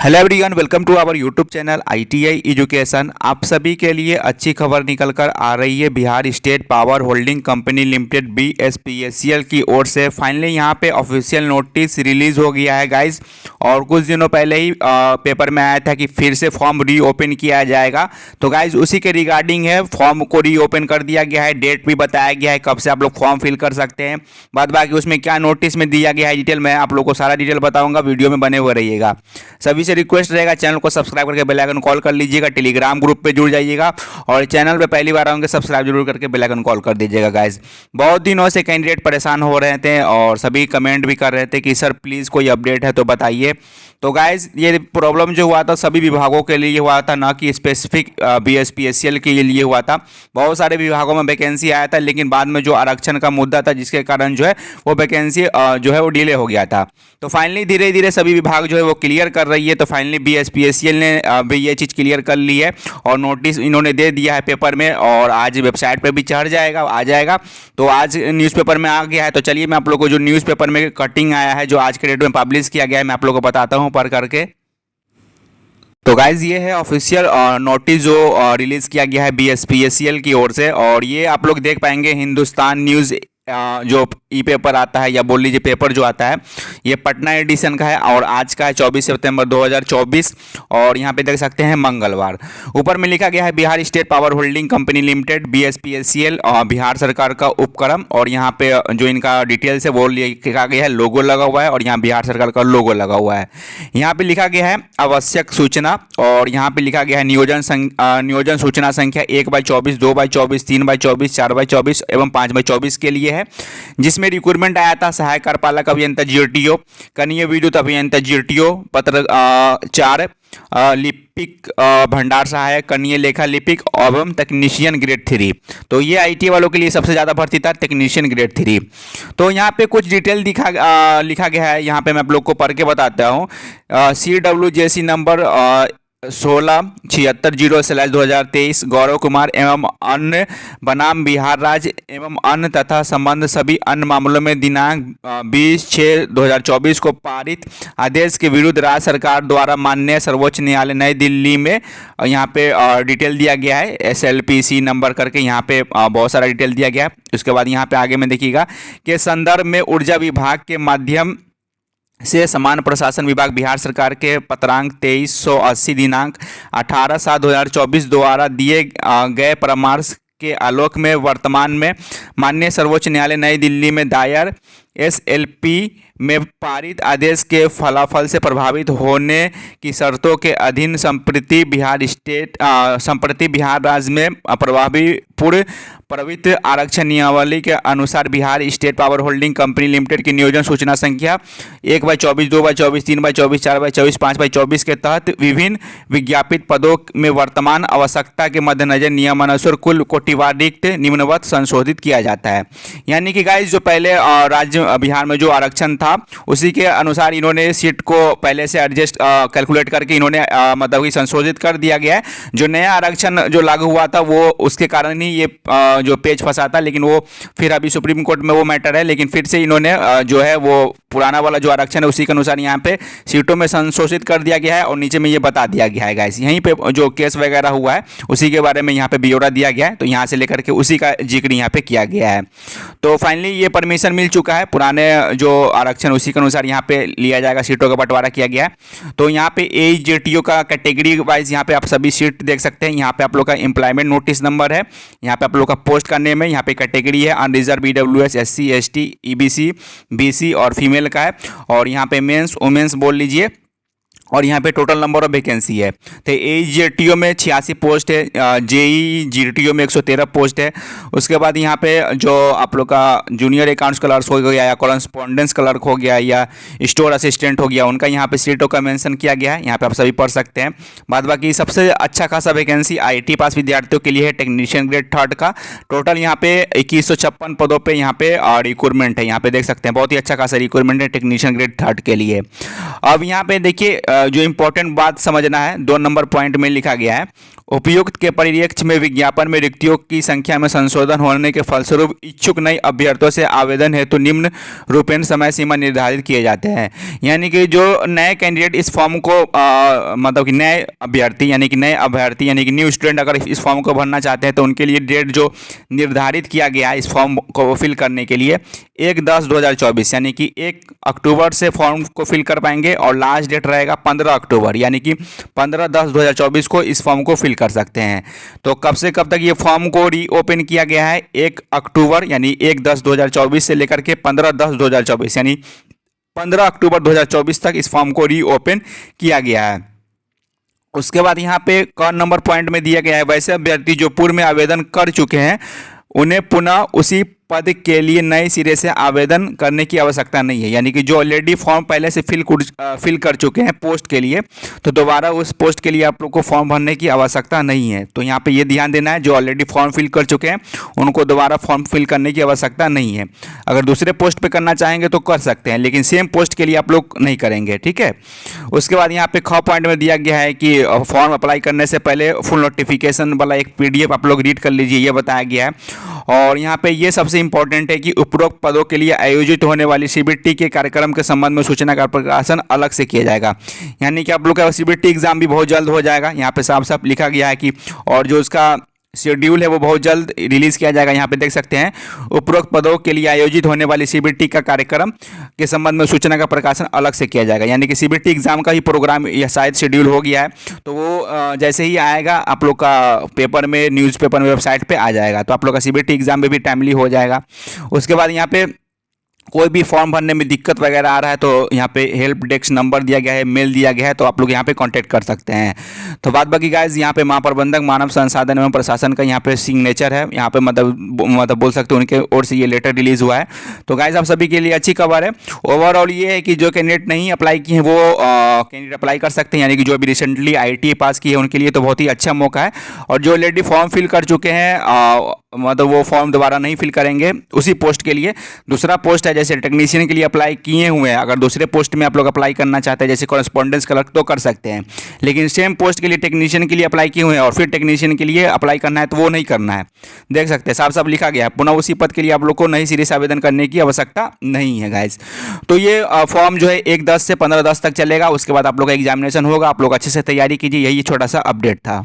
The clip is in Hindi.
Hello everyone, welcome to our YouTube channel ITI education. आप सभी के लिए अच्छी खबर निकल कर आ रही है। Bihar state power holding company limited BSPCL की ओर से फाइनली यहाँ पे ऑफिशियल नोटिस रिलीज हो गया है गाइज। और कुछ दिनों पहले ही पेपर में आया था कि फिर से फॉर्म रीओपन किया जाएगा। तो गाइज उसी के रिगार्डिंग है, फॉर्म को रीओपन कर दिया गया है। डेट भी बताया गया है कब से आप लोग फॉर्म फिल कर सकते हैं। बाद बाकी उसमें क्या नोटिस में दिया गया है डिटेल मैं आप लोग को सारा डिटेल बताऊँगा, वीडियो में बने हुए रहिएगा। सभी से रिक्वेस्ट रहेगा, चैनल को सब्सक्राइब करके बेल आइकन कॉल कर लीजिएगा, टेलीग्राम ग्रुप पे जुड़ जाइएगा और चैनल पे पहली बार आएंगे सब्सक्राइब जरूर करके बेल आइकन कॉल कर दीजिएगा गाइज। बहुत दिनों से कैंडिडेट परेशान हो रहे थे और सभी कमेंट भी कर रहे थे कि सर प्लीज़ कोई अपडेट है तो बताइए। तो गाइज ये प्रॉब्लम जो हुआ था सभी विभागों के लिए हुआ था, ना कि स्पेसिफिक BSPCL के लिए हुआ था। बहुत सारे विभागों में वैकेंसी आया था, लेकिन बाद में जो आरक्षण का मुद्दा था जिसके कारण जो है वो वैकेंसी जो है वो डिले हो गया था। तो फाइनली धीरे धीरे सभी विभाग जो है वो क्लियर कर रही है। तो फाइनली BSPCL ने भी ये चीज़ क्लियर कर ली है और नोटिस इन्होंने दे दिया है पेपर में, और आज वेबसाइट पे भी चढ़ जाएगा, आ जाएगा। तो आज न्यूज़पेपर में आ गया है। तो चलिए मैं आप लोग को जो न्यूज़पेपर में कटिंग आया है जो आज के डेट में पब्लिश किया गया है मैं आप लोग को बताता हूँ पढ़ करके। तो गाइज ये है ऑफिशियल नोटिस जो रिलीज किया गया है BSPCL की ओर से, और ये आप लोग देख पाएंगे हिंदुस्तान न्यूज़ जो ई पेपर आता है या बोल लीजिए पेपर जो आता है ये पटना एडिशन का है और आज का है 24 सितंबर 2024। और यहाँ पे देख सकते हैं मंगलवार। ऊपर में लिखा गया है Bihar state power holding company limited BSPCL Bihar सरकार का उपक्रम, और यहाँ पे जो इनका डिटेल्स है वो लिखा गया है, लोगो लगा हुआ है और यहाँ बिहार सरकार का लोगो लगा हुआ है। यहाँ पे लिखा गया है आवश्यक सूचना, और यहाँ पे लिखा गया है नियोजन सूचना संख्या 1/24, 2/24, 3/24, 4/24 एवं 5/24 के लिए है, जिसमें रिक्रूटमेंट आया था सहायक कार्यपालक अभियंता GTO, कनीय विद्युत अभियंता GTO, पत्र 4, लिपिक भंडार सहायक, कनीय लेखा लिपिक एवं टेक्नीशियन ग्रेड 3। तो ये ITI वालों के लिए सबसे ज़्यादा भर्ती था, टेक्नीशियन ग्रेड 3। तो यहाँ पे कुछ डिटेल लिखा गया है, यहाँ पे मैं आप लोग को पढ़ के बताता हूँ। CWJC नंबर 1676/2023 गौरव कुमार एवं अन्य बनाम बिहार राज्य एवं अन्य तथा संबंध सभी अन्य मामलों में दिनांक 20/6/2024 को पारित आदेश के विरुद्ध राज्य सरकार द्वारा माननीय सर्वोच्च न्यायालय नई दिल्ली में, यहाँ पे डिटेल दिया गया है SLPC नंबर करके, यहाँ पे बहुत सारा डिटेल दिया गया है। उसके बाद यहाँ पे आगे में देखिएगा कि संदर्भ में ऊर्जा विभाग के माध्यम से समान प्रशासन विभाग बिहार सरकार के पत्रांक 2380 दिनांक 18/7/2024 द्वारा दिए गए परामर्श के आलोक में वर्तमान में माननीय सर्वोच्च न्यायालय नई दिल्ली में दायर SLP में पारित आदेश के फलाफल से प्रभावित होने की शर्तों के अधीन संप्रति बिहार राज्य में प्रभावी पूर्व प्रवृत्त आरक्षण नियमावली के अनुसार Bihar state power holding company limited की नियोजन सूचना संख्या 1/24, 2/24, 3/24, 4/24, 5/24 के तहत विभिन्न विज्ञापित पदों में वर्तमान आवश्यकता के मद्देनजर नियमानुसार कुल कोटिवार रिक्त निम्नवत संशोधित किया जाता है। यानी कि गाइस जो पहले राज्य बिहार में जो आरक्षण था उसी के अनुसार इन्होंने सीट को पहले से एडजस्ट कैलकुलेट करके इन्होंने मतलब कि संशोधित कर दिया गया है। जो नया आरक्षण जो लागू हुआ था वो उसके कारण ही ये जो पेज फंसा था, लेकिन वो फिर अभी सुप्रीम कोर्ट में वो मैटर है, लेकिन फिर से इन्होंने जो है वो पुराना वाला जो आरक्षण है उसी के अनुसार यहाँ पे सीटों में संशोधित कर दिया गया है और नीचे में ये बता दिया गया है गाइस। यहीं पे जो केस वगैरह हुआ है उसी के बारे में यहाँ पे ब्यौरा दिया गया है, तो यहाँ से लेकर के उसी का जिक्र यहाँ पे किया गया है। तो फाइनली ये परमिशन मिल चुका है, पुराने जो आरक्षण उसी के अनुसार यहाँ पे लिया जाएगा, सीटों का बंटवारा किया गया है। तो यहाँ पे AGTO का कैटेगरी वाइज यहाँ पे आप सभी सीट देख सकते हैं। यहाँ पे आप लोग का एम्प्लॉयमेंट नोटिस नंबर है, यहाँ पे आप लोग का पोस्ट का नेम है, यहाँ पे कैटेगरी है unreserve EWS SC ST EBC BC और फीमेल का है, और यहाँ पे मेंस वुमेन्स बोल लीजिए, और यहाँ पे टोटल नंबर ऑफ वैकेंसी है। तो AGTO में 86 पोस्ट है, JEE में 113 पोस्ट है। उसके बाद यहाँ पे जो आप लोग का जूनियर अकाउंट्स क्लर्क हो गया या कॉरेस्पॉन्डेंस क्लर्क हो गया या स्टोर असिस्टेंट हो गया, उनका यहाँ पे सीटों का मेंशन किया गया है, यहाँ पे आप सभी पढ़ सकते हैं। बाद बाकी सबसे अच्छा खासा वैकेंसी IT पास विद्यार्थियों के लिए है, टेक्नीशियन ग्रेड 3 का। टोटल यहाँ पे 2156 पदों पर यहाँ पे रिक्रूटमेंट है, यहाँ पे देख सकते हैं बहुत ही अच्छा खासा रिक्रूटमेंट है टेक्नीशियन ग्रेड 3 के लिए। अब यहाँ पे देखिए जो इंपॉर्टेंट बात समझना है 2 नंबर पॉइंट में लिखा गया है उपयुक्त के परिप्रेक्ष्य में विज्ञापन में रिक्तियों की संख्या में संशोधन होने के फलस्वरूप इच्छुक नए अभ्यर्थियों से आवेदन हेतु निम्न रूपेण समय सीमा निर्धारित किए जाते हैं। यानी कि जो नए कैंडिडेट इस फॉर्म को मतलब कि नए अभ्यर्थी यानी कि न्यू स्टूडेंट अगर इस फॉर्म को भरना चाहते हैं तो उनके लिए डेट जो निर्धारित किया गया है इस फॉर्म को फिल करने के लिए 1/10/2024 यानी कि 1 अक्टूबर से फॉर्म को फिल कर पाएंगे और लास्ट डेट रहेगा 15 अक्टूबर यानी कि 15/10/2024 को इस फॉर्म को फिल कर सकते हैं। तो कब से कब तक ये फॉर्म को रीओपन किया गया है? 1 अक्टूबर यानी 1/10/2024 से लेकर के 15/10/2024 यानी 15 अक्टूबर 2024 तक इस फॉर्म को रीओपन किया गया है। उसके बाद यहाँ पे क नंबर पॉइंट में दिया गया है वैसे अभ्यर्थी जो पूर्व में आवेदन कर चुके हैं उन्हें पुनः उसी पद के लिए नए सिरे से आवेदन करने की आवश्यकता नहीं है। यानी कि जो ऑलरेडी फॉर्म पहले से फिल कर चुके हैं पोस्ट के लिए तो दोबारा उस पोस्ट के लिए आप लोग को फॉर्म भरने की आवश्यकता नहीं है। तो यहाँ पे ये ध्यान देना है जो ऑलरेडी फॉर्म फिल कर चुके हैं उनको दोबारा फॉर्म फिल करने की आवश्यकता नहीं है। अगर दूसरे पोस्ट पर करना चाहेंगे तो कर सकते हैं लेकिन सेम पोस्ट के लिए आप लोग नहीं करेंगे, ठीक है। उसके बाद यहाँ पे ख पॉइंट में दिया गया है कि फॉर्म अप्लाई करने से पहले फुल नोटिफिकेशन वाला एक PDF आप लोग रीड कर लीजिए, ये बताया गया है। और यहाँ पे ये सबसे इंपॉर्टेंट है कि उपरोक्त पदों के लिए आयोजित होने वाली CBT के कार्यक्रम के संबंध में सूचना का प्रकाशन अलग से किया जाएगा। यानी कि आप लोग का CBT एग्जाम भी बहुत जल्द हो जाएगा, यहाँ पे साफ साफ लिखा गया है कि और जो उसका शेड्यूल है वो बहुत जल्द रिलीज़ किया जाएगा। यहाँ पे देख सकते हैं उपरोक्त पदों के लिए आयोजित होने वाली CBT का कार्यक्रम के संबंध में सूचना का प्रकाशन अलग से किया जाएगा। यानी कि CBT एग्जाम का ही प्रोग्राम या शायद शेड्यूल हो गया है तो वो जैसे ही आएगा आप लोग का पेपर में, न्यूज़पेपर में, वेबसाइट पे आ जाएगा तो आप लोग का CBT एग्जाम में भी टाइमली हो जाएगा। उसके बाद यहाँ पे कोई भी फॉर्म भरने में दिक्कत वगैरह आ रहा है तो यहाँ पे हेल्प डेस्क नंबर दिया गया है, मेल दिया गया है, तो आप लोग यहाँ पे कांटेक्ट कर सकते हैं। तो बात बाकी गाइस यहाँ पे महाप्रबंधक मानव संसाधन एवं प्रशासन का यहाँ पे सिग्नेचर है, यहाँ पे मतलब बोल सकते हैं उनके ओर से ये लेटर रिलीज़ हुआ है। तो गाइस आप सभी के लिए अच्छी खबर है। ओवरऑल ये है कि जो कैंडिडेट नहीं अप्लाई किए हैं वो कैंडिडेट अप्लाई कर सकते हैं। यानी कि जो अभी रिसेंटली IIT पास की है उनके लिए तो बहुत ही अच्छा मौका है। और जो ऑलरेडी फॉर्म फिल कर चुके हैं मतलब वो फॉर्म दोबारा नहीं फिल करेंगे उसी पोस्ट के लिए। दूसरा पोस्ट है जैसे टेक्नीशियन के लिए अप्लाई किए हुए हैं, अगर दूसरे पोस्ट में आप लोग अप्लाई करना चाहते हैं जैसे कॉरेस्पॉन्डेंस क्लर्क तो कर सकते हैं, लेकिन सेम पोस्ट के लिए टेक्नीशियन के लिए अप्लाई किए हुए हैं और फिर टेक्नीशियन के लिए अप्लाई करना है तो वो नहीं करना है। देख सकते हैं साफ साफ लिखा गया है पुनः उसी पद के लिए आप लोग को नई सिरे से आवेदन करने की आवश्यकता नहीं है गाइज। तो ये फॉर्म जो है 1/10 से 15/10 तक चलेगा। उसके बाद आप लोग का एग्जामिनेशन होगा, आप लोग अच्छे से तैयारी कीजिए। यही छोटा सा अपडेट था।